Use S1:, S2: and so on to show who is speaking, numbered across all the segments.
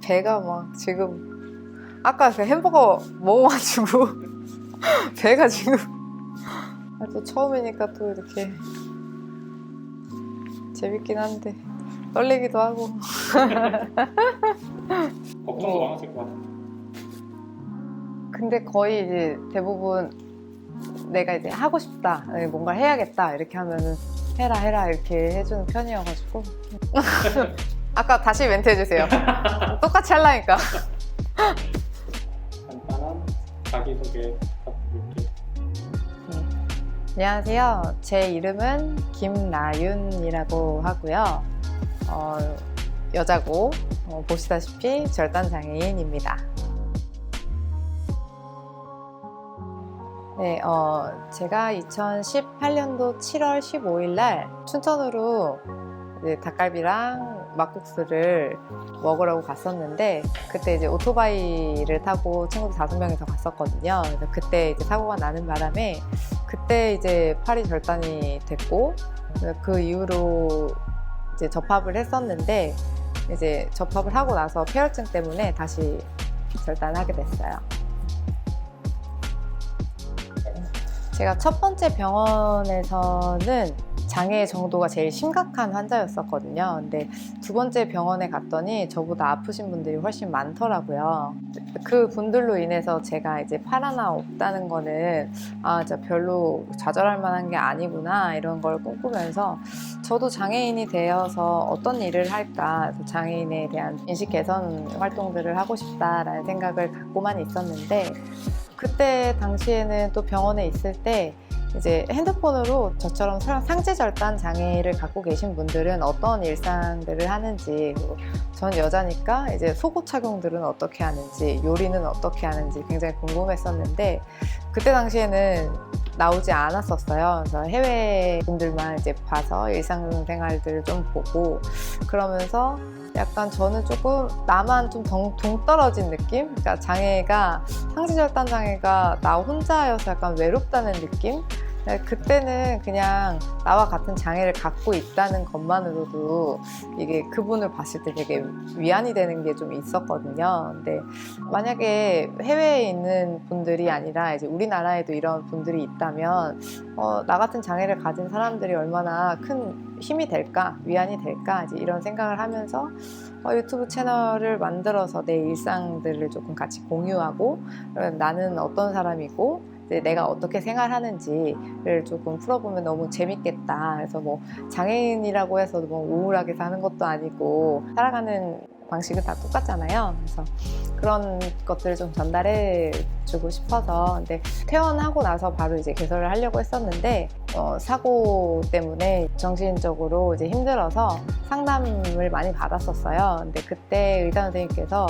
S1: 배가 막 지금 아까 그 햄버거 먹어가지고 배가 지금 또 처음이니까 또 이렇게 재밌긴 한데 떨리기도 하고
S2: 걱정도 많았을 것 같아요.
S1: 근데 거의 이제 대부분 내가 이제 하고 싶다, 뭔가를 해야겠다 이렇게 하면은 해라 이렇게 해주는 편이어가지고 아까 다시 멘트 해주세요. 똑같이 하려니까.
S2: 간단한 자기소개 부탁드릴게요.
S1: 안녕하세요. 제 이름은 김나윤이라고 하고요. 여자고 보시다시피 절단장애인입니다. 네, 제가 2018년도 7월 15일 날 춘천으로 이제 닭갈비랑 막국수를 먹으려고 갔었는데 그때 이제 오토바이를 타고 친구들 5명이서 갔었거든요. 그래서 그때 이제 사고가 나는 바람에 그때 이제 팔이 절단이 됐고 그 이후로 이제 접합을 했었는데 이제 접합을 하고 나서 폐혈증 때문에 다시 절단하게 됐어요. 제가 첫 번째 병원에서는 장애 정도가 제일 심각한 환자였었거든요. 근데 두 번째 병원에 갔더니 저보다 아프신 분들이 훨씬 많더라고요. 그 분들로 인해서 제가 이제 팔 하나 없다는 거는 진짜 별로 좌절할 만한 게 아니구나 이런 걸 꿈꾸면서 저도 장애인이 되어서 어떤 일을 할까, 장애인에 대한 인식 개선 활동들을 하고 싶다라는 생각을 갖고만 있었는데 그때 당시에는 또 병원에 있을 때 이제 핸드폰으로 저처럼 상지절단 장애를 갖고 계신 분들은 어떤 일상들을 하는지, 전 여자니까 이제 속옷 착용들은 어떻게 하는지, 요리는 어떻게 하는지 굉장히 궁금했었는데 그때 당시에는 나오지 않았었어요. 그래서 해외 분들만 이제 봐서 일상생활들을 좀 보고 그러면서 약간 저는 조금 나만 좀 동떨어진 느낌? 그러니까 장애가, 상지절단 장애가 나 혼자여서 약간 외롭다는 느낌? 그때는 그냥 나와 같은 장애를 갖고 있다는 것만으로도 이게 그분을 봤을 때 되게 위안이 되는 게 좀 있었거든요. 근데 만약에 해외에 있는 분들이 아니라 이제 우리나라에도 이런 분들이 있다면 나 같은 장애를 가진 사람들이 얼마나 큰 힘이 될까, 위안이 될까 이제 이런 생각을 하면서 유튜브 채널을 만들어서 내 일상들을 조금 같이 공유하고 나는 어떤 사람이고 내가 어떻게 생활하는지를 조금 풀어보면 너무 재밌겠다. 그래서 뭐 장애인이라고 해서 뭐 우울하게 사는 것도 아니고 살아가는 방식은 다 똑같잖아요. 그래서 그런 것들을 좀 전달해 주고 싶어서. 근데 퇴원하고 나서 바로 이제 개설을 하려고 했었는데 사고 때문에 정신적으로 이제 힘들어서 상담을 많이 받았었어요. 근데 그때 의사 선생님께서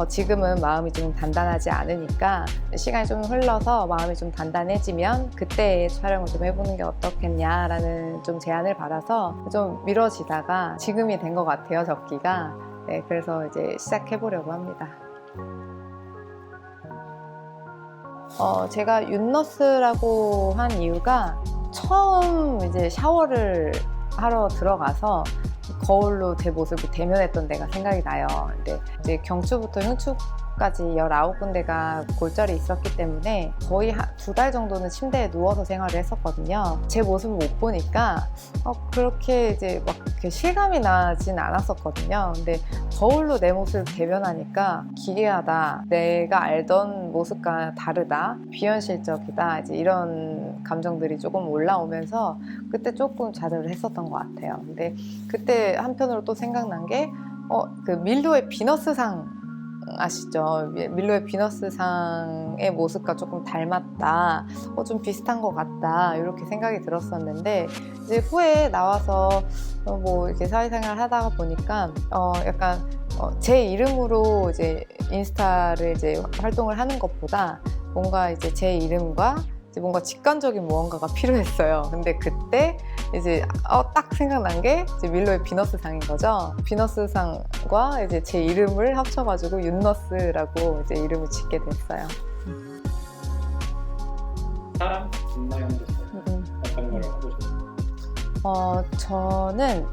S1: 지금은 마음이 좀 단단하지 않으니까 시간이 좀 흘러서 마음이 좀 단단해지면 그때 촬영을 좀 해보는 게 어떻겠냐라는 좀 제안을 받아서 좀 미뤄지다가 지금이 된 것 같아요, 적기가. 네, 그래서 이제 시작해보려고 합니다. 제가 윤너스라고 한 이유가 처음 이제 샤워를 하러 들어가서 거울로 제 모습을 대면했던 데가 생각이 나요. 근데 이제 경추부터 흉추까지 19군데가 골절이 있었기 때문에 거의 2달 정도는 침대에 누워서 생활을 했었거든요. 제 모습을 못 보니까 그렇게 이제 막 이렇게 실감이 나진 않았었거든요. 근데 거울로 내 모습을 대변하니까 기괴하다, 내가 알던 모습과 다르다, 비현실적이다, 이제 이런 감정들이 조금 올라오면서 그때 조금 좌절을 했었던 것 같아요. 근데 그때 한편으로 또 생각난 게 그 밀로의 비너스상 아시죠? 밀로의 비너스상의 모습과 조금 닮았다, 좀 비슷한 것 같다 이렇게 생각이 들었었는데 이제 후에 나와서 뭐 이렇게 사회생활 하다가 보니까 약간 제 이름으로 이제 인스타를 이제 활동을 하는 것보다 뭔가 이제 제 이름과 이제 뭔가 직관적인 무언가가 필요했어요. 근데 그때 이제 딱 생각난 게 이제 밀로의 비너스상인 거죠. 비너스상과 이제 제 이름을 합쳐가지고 윤너스라고 이제 이름을 짓게 됐어요.
S2: 사람 김나연으로서 어떤 걸 하고 싶어요?
S1: 저는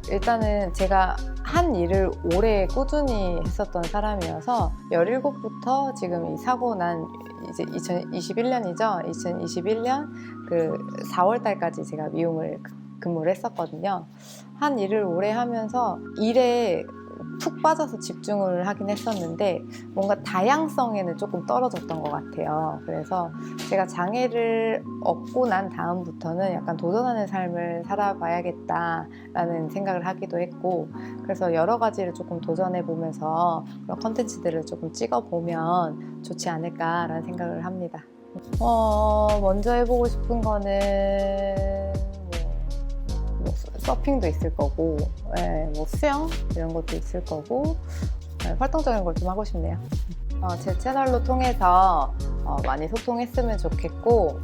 S1: 일단은 제가 한 일을 오래 꾸준히 했었던 사람이어서 17부터 지금 이 사고 난 이제 2021년이죠. 2021년 그 4월 달까지 제가 미용을 근무를 했었거든요. 한 일을 오래 하면서 일에 푹 빠져서 집중을 하긴 했었는데 뭔가 다양성에는 조금 떨어졌던 것 같아요. 그래서 제가 장애를 얻고 난 다음부터는 약간 도전하는 삶을 살아봐야겠다라는 생각을 하기도 했고, 그래서 여러 가지를 조금 도전해 보면서 그런 컨텐츠들을 조금 찍어보면 좋지 않을까라는 생각을 합니다. 먼저 해보고 싶은 거는 뭐 서핑도 있을 거고, 뭐 수영 이런 것도 있을 거고, 활동적인 걸 좀 하고 싶네요. 제 채널로 통해서 많이 소통했으면 좋겠고,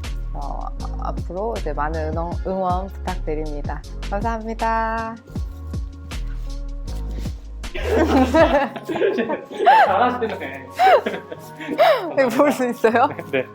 S1: 앞으로 이제 많은 응원 부탁드립니다. 감사합니다.
S2: 잘하시네.
S1: 볼 수 있어요?
S2: 네.